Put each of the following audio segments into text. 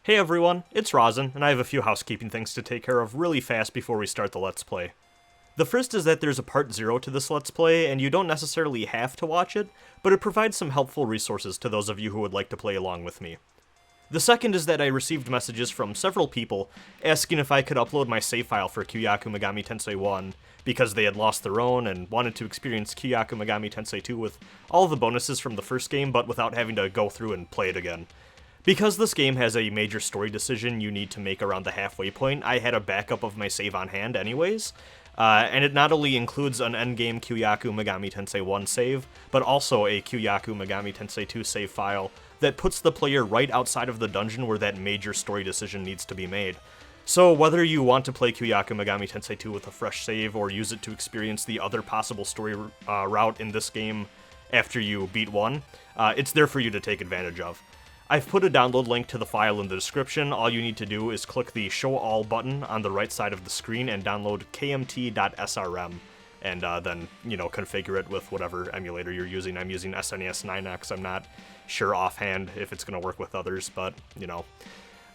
Hey everyone, it's Rosin, and I have a few housekeeping things to take care of really fast before we start the Let's Play. The first is that there's a part 0 to this Let's Play, and you don't necessarily have to watch it, but it provides some helpful resources to those of you who would like to play along with me. The second is that I received messages from several people asking if I could upload my save file for Kyuuyaku Megami Tensei 1, because they had lost their own and wanted to experience Kyuuyaku Megami Tensei 2 with all the bonuses from the first game, but without having to go through and play it again. Because this game has a major story decision you need to make around the halfway point, I had a backup of my save on hand anyways, and it not only includes an endgame Kyuuyaku Megami Tensei 1 save, but also a Kyuuyaku Megami Tensei 2 save file that puts the player right outside of the dungeon where that major story decision needs to be made. So whether you want to play Kyuuyaku Megami Tensei 2 with a fresh save, or use it to experience the other possible story route in this game after you beat 1, it's there for you to take advantage of. I've put a download link to the file in the description. All you need to do is click the Show All button on the right side of the screen and download kmt.srm, and then, configure it with whatever emulator you're using. I'm using SNES 9X. I'm not sure offhand if it's going to work with others, but,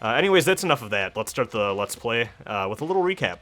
anyways, that's enough of that. Let's start the Let's Play with a little recap.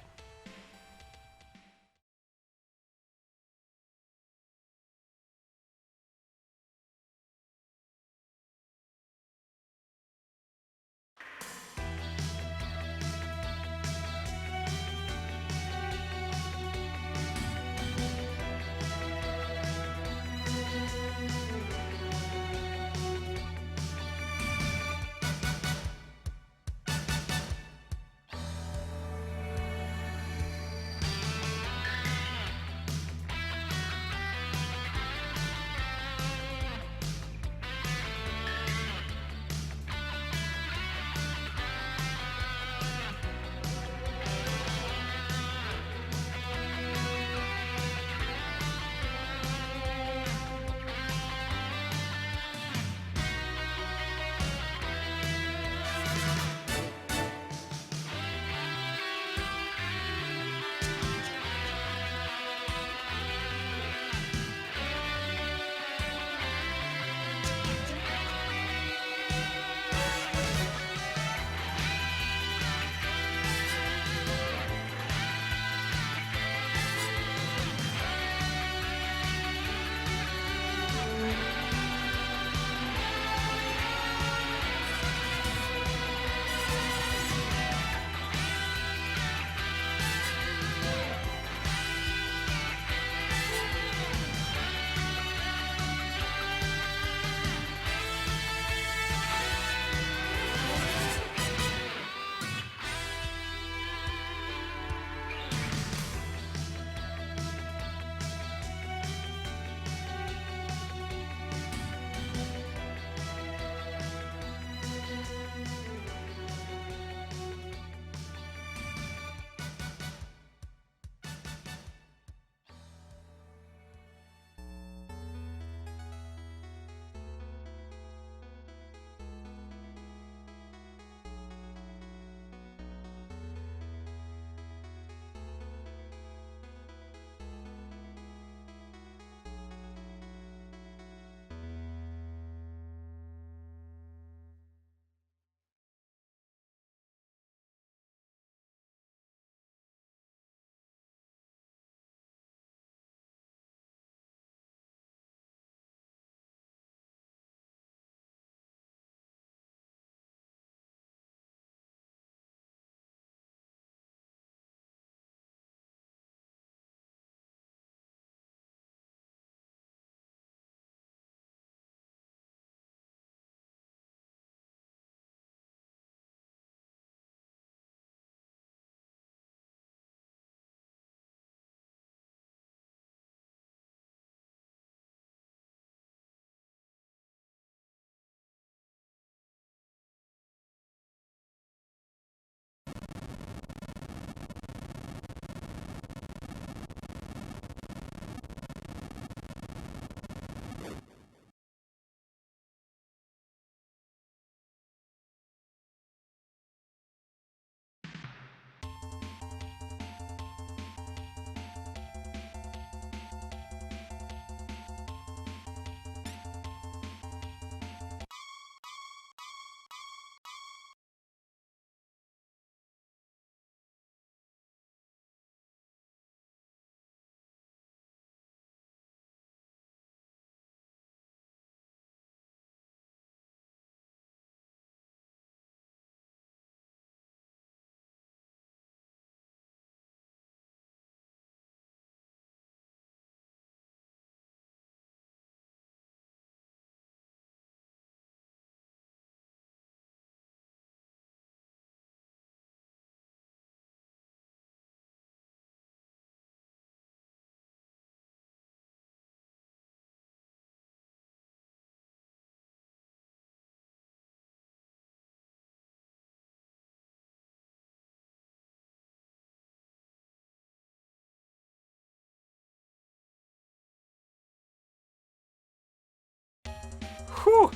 Whew!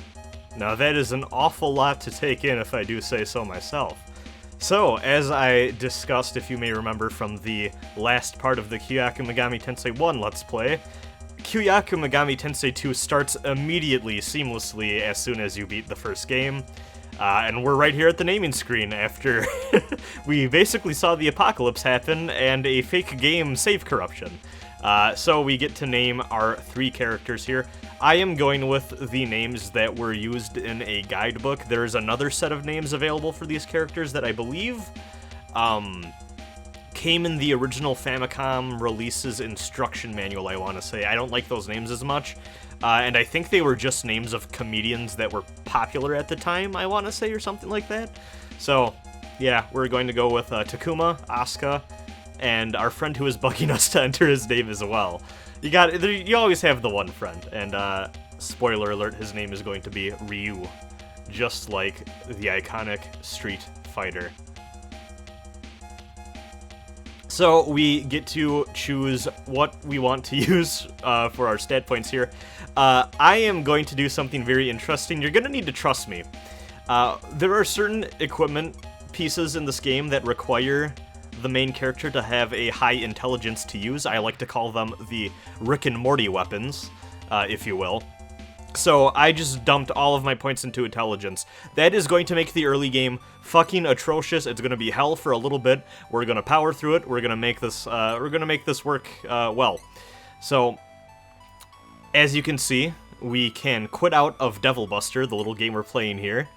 Now that is an awful lot to take in if I do say so myself. So, as I discussed, if you may remember from the last part of the Kyuuyaku Megami Tensei 1 Let's Play, Kyuuyaku Megami Tensei 2 starts immediately, seamlessly, as soon as you beat the first game. And we're right here at the naming screen after we basically saw the apocalypse happen and a fake game save corruption. So we get to name our 3 characters here. I am going with the names that were used in a guidebook. There is another set of names available for these characters that I believe came in the original Famicom release's instruction manual, I want to say. I don't like those names as much. And I think they were just names of comedians that were popular at the time, I want to say, or something like that. So, yeah, we're going to go with Takuma, Asuka, and our friend who is bugging us to enter his name as well. You always have the one friend, and spoiler alert, his name is going to be Ryu, just like the iconic Street Fighter. So we get to choose what we want to use for our stat points here. I am going to do something very interesting. You're going to need to trust me. There are certain equipment pieces in this game that require the main character to have a high intelligence to use. I like to call them the Rick and Morty weapons, if you will. So I just dumped all of my points into intelligence. That is going to make the early game fucking atrocious. It's going to be hell for a little bit. We're going to power through it. We're going to make this work well. So as you can see, we can quit out of Devil Buster, the little game we're playing here.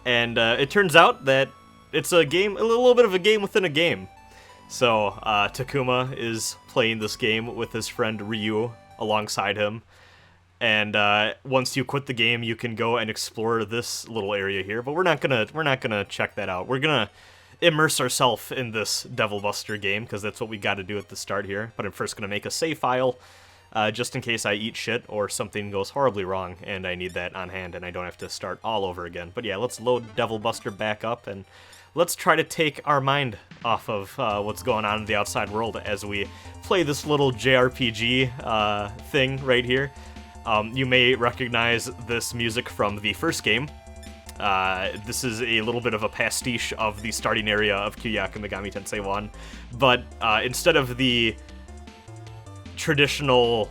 And it turns out that it's a little bit of a game within a game. So Takuma is playing this game with his friend Ryu alongside him. And once you quit the game, you can go and explore this little area here. But we're not gonna check that out. We're gonna immerse ourselves in this Devil Buster game because that's what we got to do at the start here. But I'm first gonna make a save file, just in case I eat shit or something goes horribly wrong, and I need that on hand, and I don't have to start all over again. But yeah, let's load Devil Buster back up and let's try to take our mind off of what's going on in the outside world as we play this little JRPG thing right here. You may recognize this music from the first game. This is a little bit of a pastiche of the starting area of Kyuuyaku Megami Tensei 1, but instead of the traditional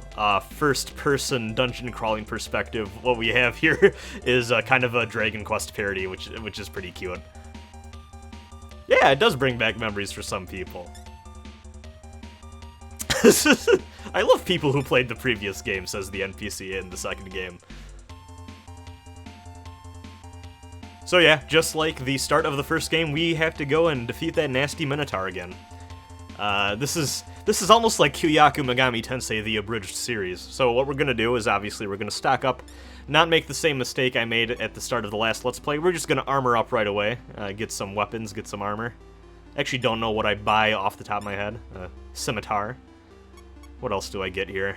first-person dungeon-crawling perspective, what we have here is kind of a Dragon Quest parody, which is pretty cute. Yeah, it does bring back memories for some people. I love people who played the previous game, says the NPC in the second game. So yeah, just like the start of the first game, we have to go and defeat that nasty Minotaur again. This is almost like Kyuuyaku Megami Tensei, the abridged series. So what we're gonna do is obviously we're gonna stock up, not make the same mistake I made at the start of the last Let's Play. We're just gonna armor up right away, get some weapons, get some armor. Actually don't know what I buy off the top of my head. Scimitar. What else do I get here?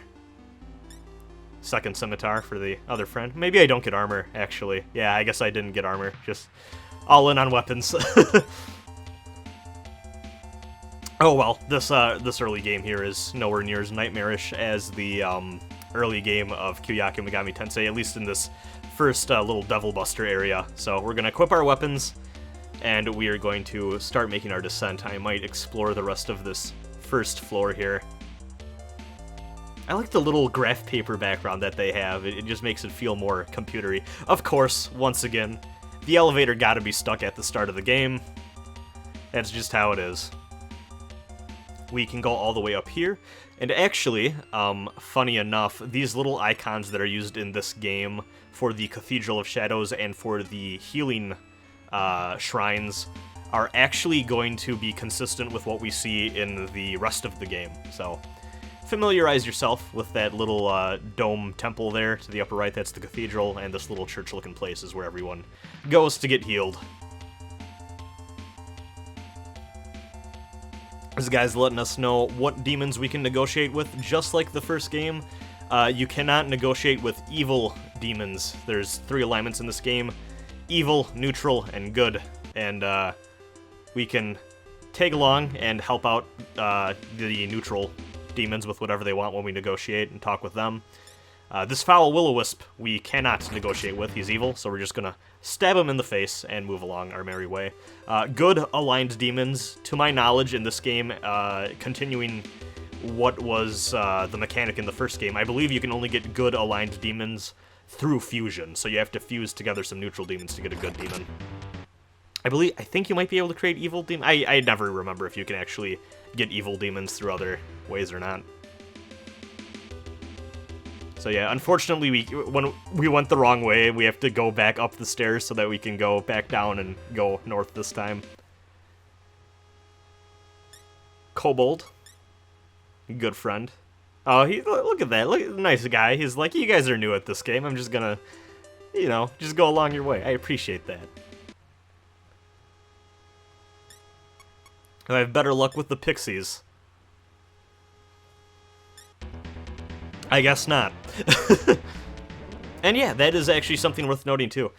Second scimitar for the other friend. Maybe I don't get armor, actually. Yeah, I guess I didn't get armor. Just all in on weapons. Oh well, this early game here is nowhere near as nightmarish as the early game of Kyuuyaku Megami Tensei, at least in this first little Devil Buster area. So we're gonna equip our weapons, and we are going to start making our descent. I might explore the rest of this first floor here. I like the little graph paper background that they have. It just makes it feel more computery. Of course, once again, the elevator gotta be stuck at the start of the game. That's just how it is. We can go all the way up here. And actually, funny enough, these little icons that are used in this game for the Cathedral of Shadows and for the healing shrines are actually going to be consistent with what we see in the rest of the game. So familiarize yourself with that little dome temple there to the upper right. That's the cathedral, and this little church-looking place is where everyone goes to get healed. This guy's letting us know what demons we can negotiate with. Just like the first game, you cannot negotiate with evil demons. There's 3 alignments in this game: evil, neutral, and good. And we can tag along and help out the neutral demons with whatever they want when we negotiate and talk with them. This foul will-o-wisp we cannot negotiate with. He's evil, so we're just gonna stab him in the face and move along our merry way. Good aligned demons, to my knowledge, in this game, continuing what was the mechanic in the first game. I believe you can only get good aligned demons through fusion, so you have to fuse together some neutral demons to get a good demon. I think you might be able to create evil demons. I never remember if you can actually get evil demons through other ways or not. So yeah, unfortunately, when we went the wrong way, we have to go back up the stairs so that we can go back down and go north this time. Kobold. Good friend. Oh, look at that. Look at the nice guy. He's like, you guys are new at this game. I'm just gonna, you know, just go along your way. I appreciate that. I have better luck with the pixies. I guess not. And yeah, that is actually something worth noting too.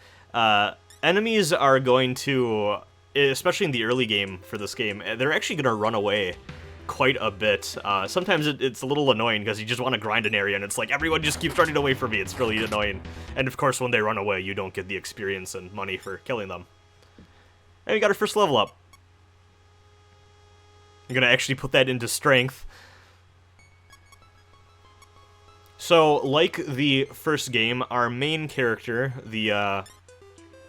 Enemies are going to, especially in the early game for this game, they're actually going to run away quite a bit. Sometimes it's a little annoying because you just want to grind an area and it's like, everyone just keeps running away from me. It's really annoying. And of course, when they run away, you don't get the experience and money for killing them. And we got our first level up. I'm going to actually put that into strength. So, like the first game, our main character, the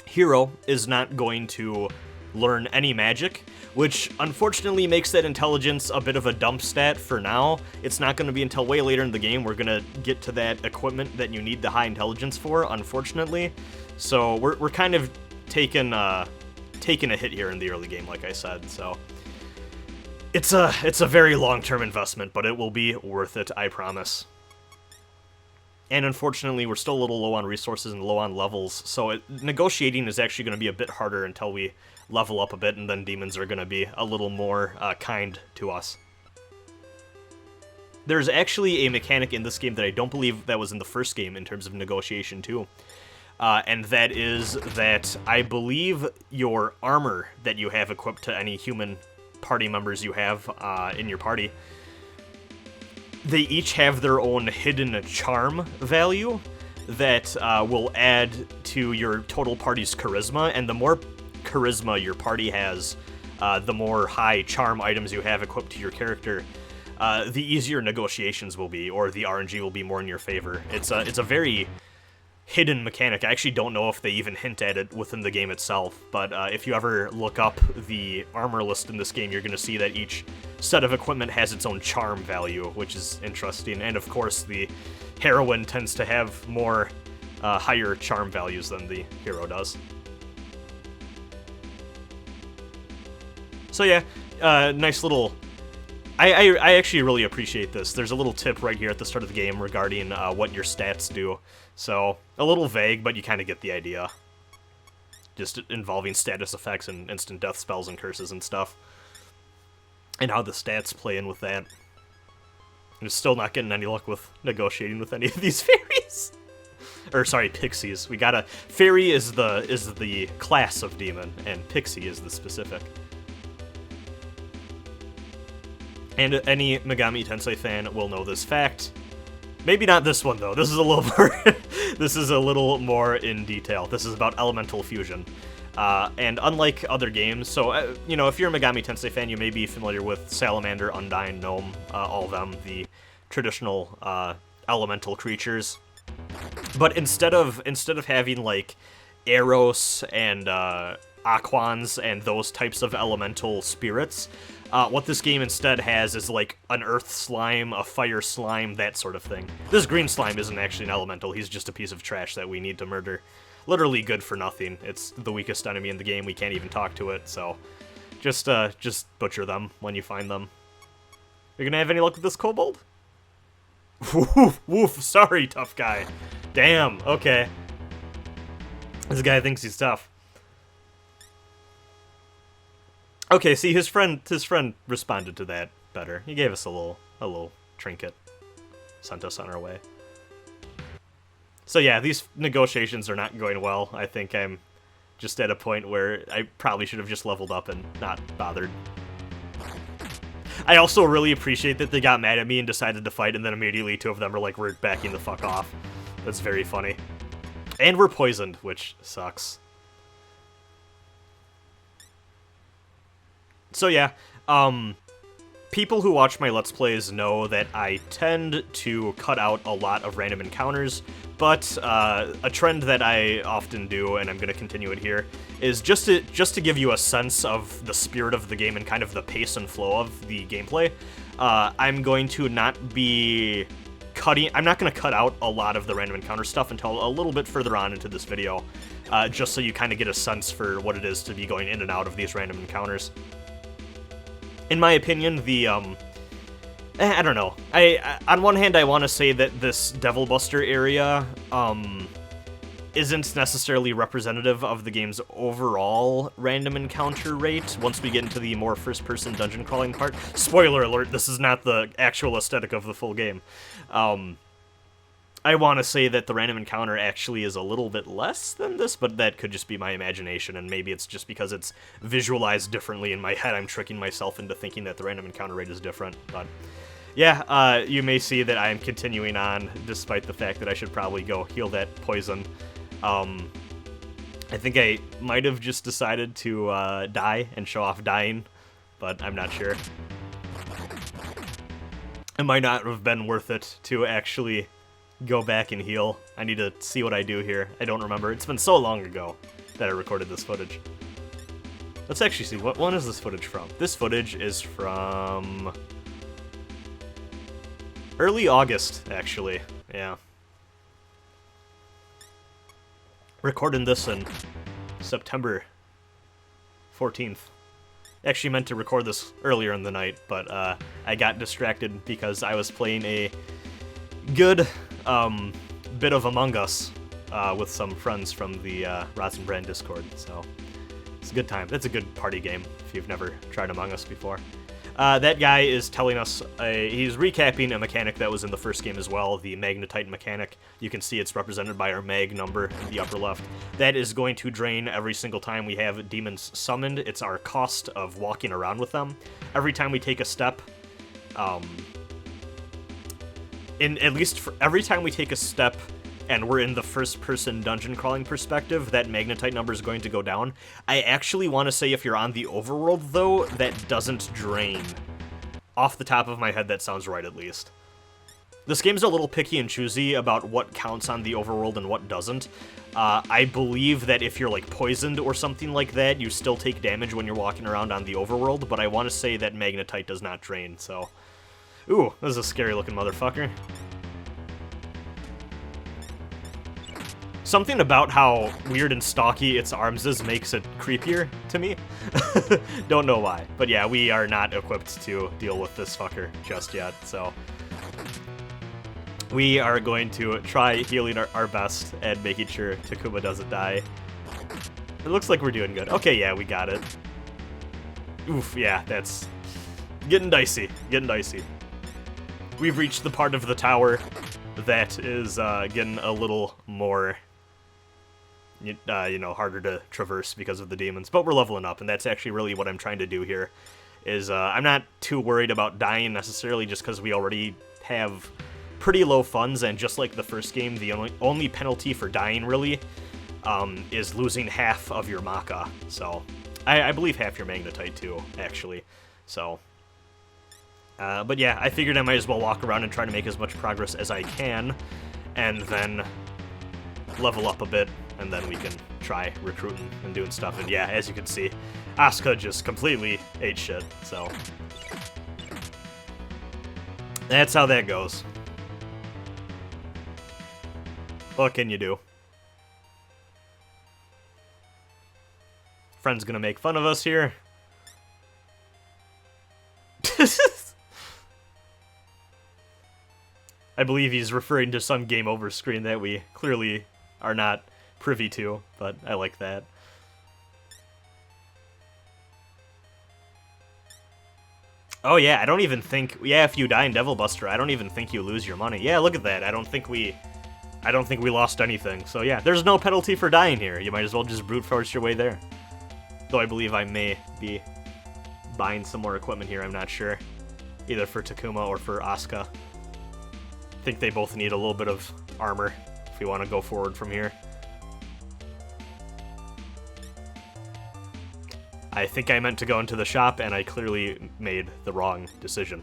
hero, is not going to learn any magic, which unfortunately makes that intelligence a bit of a dump stat for now. It's not going to be until way later in the game we're going to get to that equipment that you need the high intelligence for, unfortunately. So we're kind of taking a hit here in the early game, like I said, so... It's a very long-term investment, but it will be worth it, I promise. And unfortunately, we're still a little low on resources and low on levels, so negotiating is actually going to be a bit harder until we level up a bit, and then demons are going to be a little more kind to us. There's actually a mechanic in this game that I don't believe that was in the first game in terms of negotiation, too. And that is that I believe your armor that you have equipped to any human party members you have in your party, they each have their own hidden charm value that will add to your total party's charisma, and the more charisma your party has, the more high charm items you have equipped to your character, the easier negotiations will be, or the RNG will be more in your favor. It's a very hidden mechanic. I actually don't know if they even hint at it within the game itself, but if you ever look up the armor list in this game, you're going to see that each set of equipment has its own charm value, which is interesting. And of course, the heroine tends to have more higher charm values than the hero does. So yeah, nice little... I actually really appreciate this. There's a little tip right here at the start of the game regarding what your stats do. So, a little vague, but you kind of get the idea. Just involving status effects and instant death spells and curses and stuff. And how the stats play in with that. I'm still not getting any luck with negotiating with any of these fairies. Or, sorry, pixies. We gotta... Fairy is the class of demon, and pixie is the specific. And any Megami Tensei fan will know this fact. Maybe not this one, though. This is a little more... this is a little more in detail. This is about elemental fusion. And unlike other games, so, you know, if you're a Megami Tensei fan, you may be familiar with Salamander, Undyne, Gnome, all of them, the traditional elemental creatures. But instead of having, like, Eros and Aquans and those types of elemental spirits, what this game instead has is like an earth slime, a fire slime, that sort of thing. This green slime isn't actually an elemental, he's just a piece of trash that we need to murder. Literally good for nothing. It's the weakest enemy in the game, we can't even talk to it, so just butcher them when you find them. You gonna have any luck with this kobold? Woof, woof, sorry, tough guy. Damn, okay. This guy thinks he's tough. Okay, see, his friend responded to that better. He gave us a little trinket. Sent us on our way. So yeah, these negotiations are not going well. I think I'm just at a point where I probably should have just leveled up and not bothered. I also really appreciate that they got mad at me and decided to fight, and then immediately two of them are like, we're backing the fuck off. That's very funny. And we're poisoned, which sucks. So yeah, people who watch my Let's Plays know that I tend to cut out a lot of random encounters, but a trend that I often do, and I'm going to continue it here, is just to give you a sense of the spirit of the game and kind of the pace and flow of the gameplay. I'm going to not be I'm not going to cut out a lot of the random encounter stuff until a little bit further on into this video, just so you kind of get a sense for what it is to be going in and out of these random encounters. In my opinion, the, I don't know. On one hand, I want to say that this Devil Buster area, isn't necessarily representative of the game's overall random encounter rate once we get into the more first-person dungeon crawling part. Spoiler alert, this is not the actual aesthetic of the full game. I want to say that the random encounter actually is a little bit less than this, but that could just be my imagination, and maybe it's just because it's visualized differently in my head. I'm tricking myself into thinking that the random encounter rate is different, but yeah, you may see that I am continuing on, despite the fact that I should probably go heal that poison. I think I might have just decided to die and show off dying, but I'm not sure. It might not have been worth it to actually go back and heal. I need to see what I do here. I don't remember. It's been so long ago that I recorded this footage. Let's actually see. What one is this footage from? This footage is from early August, actually. Yeah. Recording this in September 14th. Actually meant to record this earlier in the night, but I got distracted because I was playing a good bit of Among Us with some friends from the Rosenbrand Discord, so it's a good time. It's a good party game if you've never tried Among Us before. That guy is telling us, he's recapping a mechanic that was in the first game as well, the Magnetite mechanic. You can see it's represented by our mag number in the upper left. That is going to drain every single time we have demons summoned. It's our cost of walking around with them. Every time we take a step, every time we take a step and we're in the first-person dungeon crawling perspective, that Magnetite number is going to go down. I actually want to say if you're on the overworld, though, that doesn't drain. Off the top of my head, that sounds right, at least. This game's a little picky and choosy about what counts on the overworld and what doesn't. I believe that if you're, like, poisoned or something like that, you still take damage when you're walking around on the overworld, but I want to say that Magnetite does not drain, so... Ooh, this is a scary-looking motherfucker. Something about how weird and stocky its arms is makes it creepier to me. Don't know why. But yeah, we are not equipped to deal with this fucker just yet, so... We are going to try healing our best and making sure Takuma doesn't die. It looks like we're doing good. Okay, yeah, we got it. Oof, yeah, that's... Getting dicey. Getting dicey. We've reached the part of the tower that is getting a little more... you know, harder to traverse because of the demons, but we're leveling up, and that's actually really what I'm trying to do here, is I'm not too worried about dying necessarily just because we already have pretty low funds, and just like the first game, the only penalty for dying, really, is losing half of your Maka, so I believe half your Magnetite, too, actually, so... but yeah, I figured I might as well walk around and try to make as much progress as I can, and then level up a bit, and then we can try recruiting and doing stuff. And yeah, as you can see, Asuka just completely ate shit, so... That's how that goes. What can you do? Friend's gonna make fun of us here. I believe he's referring to some game over screen that we clearly are not privy to, but I like that. Oh yeah, I don't even think... Yeah, if you die in Devil Buster, I don't even think you lose your money. Yeah, look at that. I don't think we lost anything. So yeah, there's no penalty for dying here. You might as well just brute force your way there. Though I believe I may be buying some more equipment here, I'm not sure. Either for Takuma or for Asuka. I think they both need a little bit of armor if we want to go forward from here. I think I meant to go into the shop, and I clearly made the wrong decision.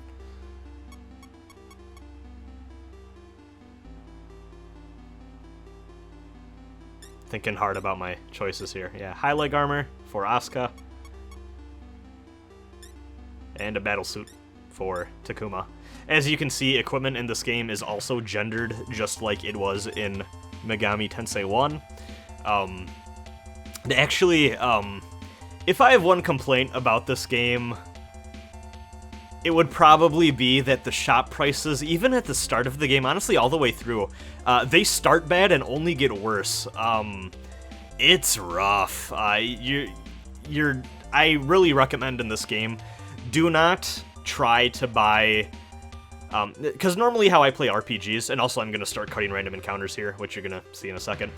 Thinking hard about my choices here. Yeah, high leg armor for Asuka. And a battlesuit for Takuma. As you can see, equipment in this game is also gendered, just like it was in Megami Tensei 1. Actually, if I have one complaint about this game, it would probably be that the shop prices, even at the start of the game, honestly all the way through, they start bad and only get worse. It's rough. I really recommend in this game, do not try to buy, because normally how I play RPGs, and also I'm going to start cutting random encounters here, which you're going to see in a second.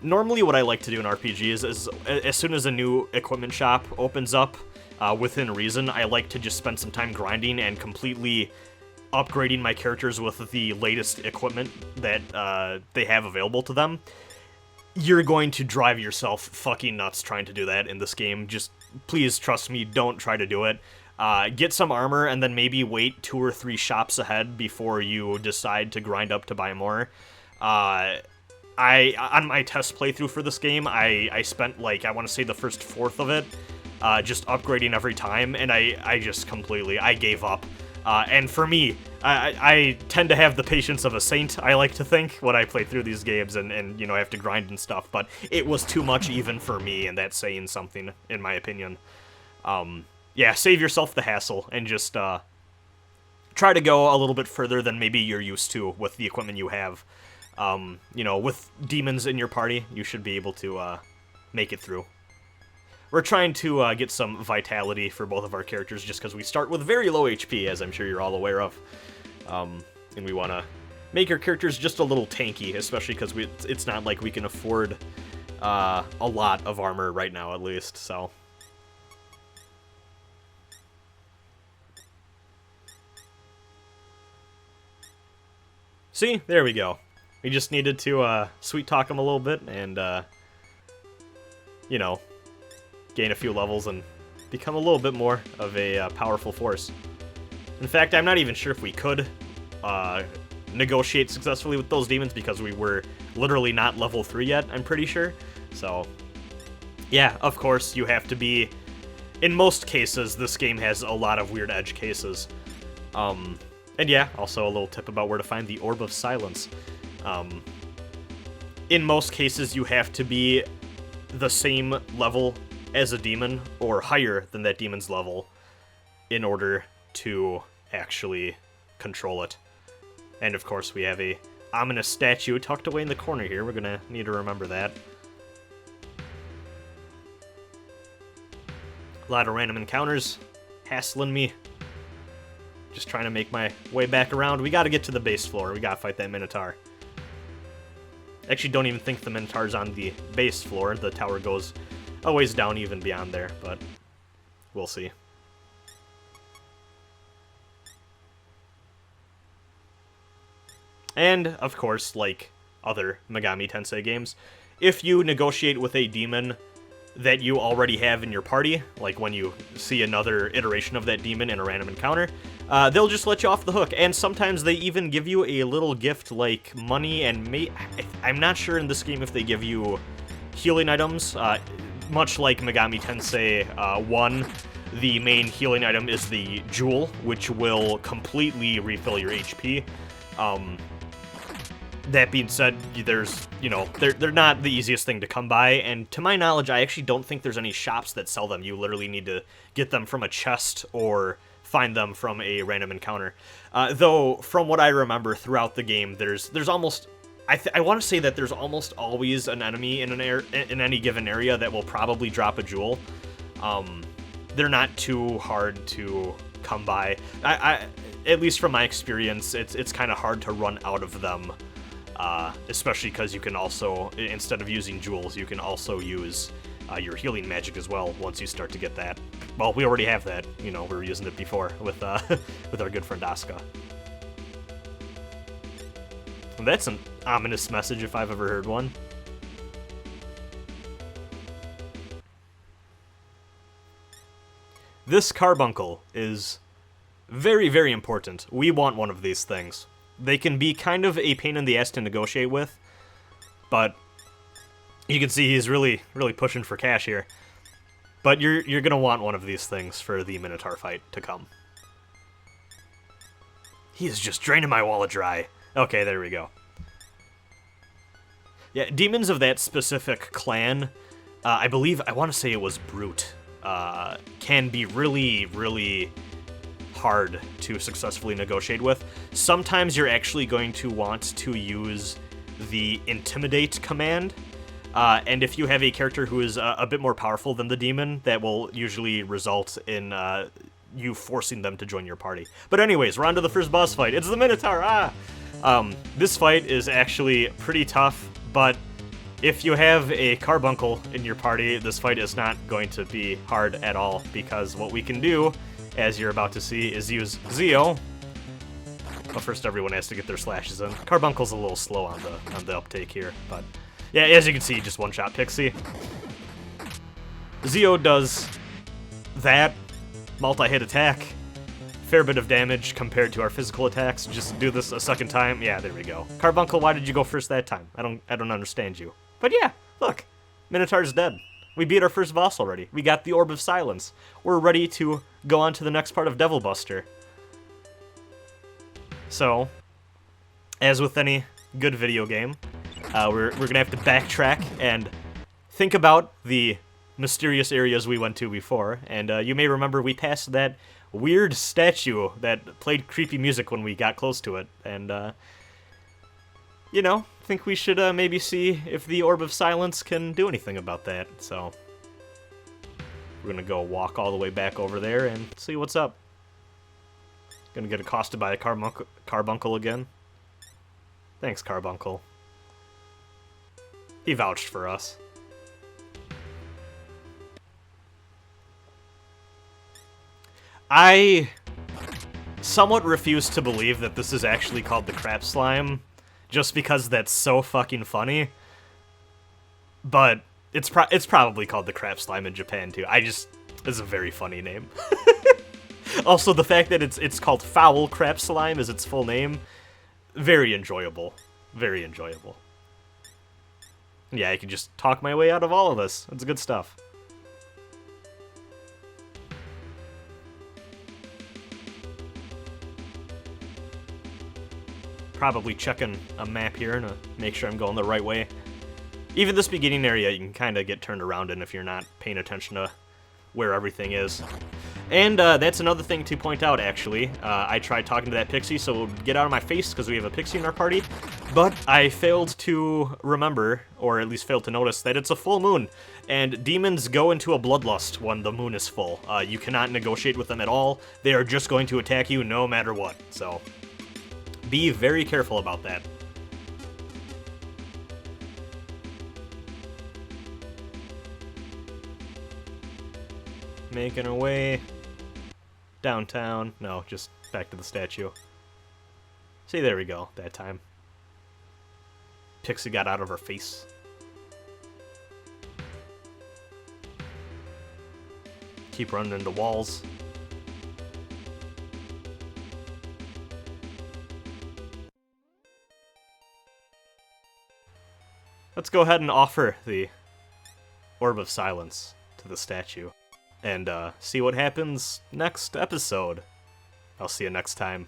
Normally what I like to do in RPGs is, as soon as a new equipment shop opens up, within reason, I like to just spend some time grinding and completely upgrading my characters with the latest equipment that they have available to them. You're going to drive yourself fucking nuts trying to do that in this game. Just please trust me, don't try to do it. Get some armor and then maybe wait 2 or 3 shops ahead before you decide to grind up to buy more. On my test playthrough for this game, I spent, like, I want to say the first fourth of it just upgrading every time, and I just completely, I gave up. And for me, I tend to have the patience of a saint, I like to think, when I play through these games and you know, I have to grind and stuff, but it was too much even for me, and that's saying something, in my opinion. Yeah, save yourself the hassle, and just try to go a little bit further than maybe you're used to with the equipment you have. You know, with demons in your party, you should be able to make it through. We're trying to get some vitality for both of our characters just because we start with very low HP, as I'm sure you're all aware of. And we want to make our characters just a little tanky, especially because it's not like we can afford a lot of armor right now, at least, so... See? There we go. We just needed to sweet-talk him a little bit and, you know, gain a few levels and become a little bit more of a powerful force. In fact, I'm not even sure if we could negotiate successfully with those demons because we were literally not level 3 yet, I'm pretty sure. So, yeah, of course, you have to be... In most cases, this game has a lot of weird edge cases. And yeah, also a little tip about where to find the Orb of Silence. In most cases, you have to be the same level as a demon, or higher than that demon's level, in order to actually control it. And of course, we have a ominous statue tucked away in the corner here. We're gonna need to remember that. A lot of random encounters hassling me. Just trying to make my way back around. We gotta get to the base floor. We gotta fight that Minotaur. Actually, don't even think the Minotaur's on the base floor. The tower goes a ways down even beyond there, but we'll see. And, of course, like other Megami Tensei games, if you negotiate with a demon that you already have in your party, like when you see another iteration of that demon in a random encounter, they'll just let you off the hook, and sometimes they even give you a little gift like money, and I'm not sure in this game if they give you healing items. Much like Megami Tensei 1, the main healing item is the jewel, which will completely refill your HP. That being said, there's, you know, they're not the easiest thing to come by, and to my knowledge, I actually don't think there's any shops that sell them. You literally need to get them from a chest or find them from a random encounter. Though, from what I remember throughout the game, there's almost... I want to say that there's almost always an enemy in in any given area that will probably drop a jewel. They're not too hard to come by. At least from my experience, it's kind of hard to run out of them, especially because you can also, instead of using jewels, you can also use your healing magic as well once you start to get that. Well, we already have that. You know, we were using it before with with our good friend Asuka. That's an ominous message if I've ever heard one. This carbuncle is very, very important. We want one of these things. They can be kind of a pain in the ass to negotiate with, but you can see he's really, really pushing for cash here. But you're gonna want one of these things for the Minotaur fight to come. He is just draining my wallet dry. Okay, there we go. Yeah, demons of that specific clan, I want to say it was Brute, can be really, really hard to successfully negotiate with. Sometimes you're actually going to want to use the Intimidate command, and if you have a character who is a bit more powerful than the demon, that will usually result in you forcing them to join your party. But anyways, we're on to the first boss fight. It's the Minotaur! This fight is actually pretty tough, but if you have a carbuncle in your party, this fight is not going to be hard at all, because what we can do, as you're about to see, is use Zio. But first everyone has to get their slashes in. Carbuncle's a little slow on the uptake here, but yeah, as you can see, just one-shot Pixie. Zio does that multi-hit attack. Fair bit of damage compared to our physical attacks. Just do this a second time. Yeah, there we go. Carbuncle, why did you go first that time? I don't understand you. But yeah, look. Minotaur's dead. We beat our first boss already. We got the Orb of Silence. We're ready to go on to the next part of Devil Buster. So, as with any good video game, we're gonna have to backtrack and think about the mysterious areas we went to before. And you may remember we passed that weird statue that played creepy music when we got close to it. And, you know, I think we should maybe see if the Orb of Silence can do anything about that. So, we're gonna go walk all the way back over there and see what's up. Gonna get accosted by a carbuncle again. Thanks, carbuncle. He vouched for us. I somewhat refuse to believe that this is actually called the crap slime, just because that's so fucking funny. But it's probably called the crap slime in Japan too. It's a very funny name. Also, the fact that it's called Foul Crap Slime is its full name, very enjoyable. Very enjoyable. Yeah, I can just talk my way out of all of this. That's good stuff. Probably checking a map here to make sure I'm going the right way. Even this beginning area, you can kind of get turned around in if you're not paying attention to where everything is. And that's another thing to point out, actually. I tried talking to that pixie, so it would get out of my face because we have a pixie in our party, but I failed to remember, or at least failed to notice, that it's a full moon, and demons go into a bloodlust when the moon is full. You cannot negotiate with them at all. They are just going to attack you no matter what, so be very careful about that. Making our way downtown. No, just back to the statue. See, there we go, that time. Pixie got out of her face. Keep running into walls. Let's go ahead and offer the Orb of Silence to the statue and see what happens next episode. I'll see you next time.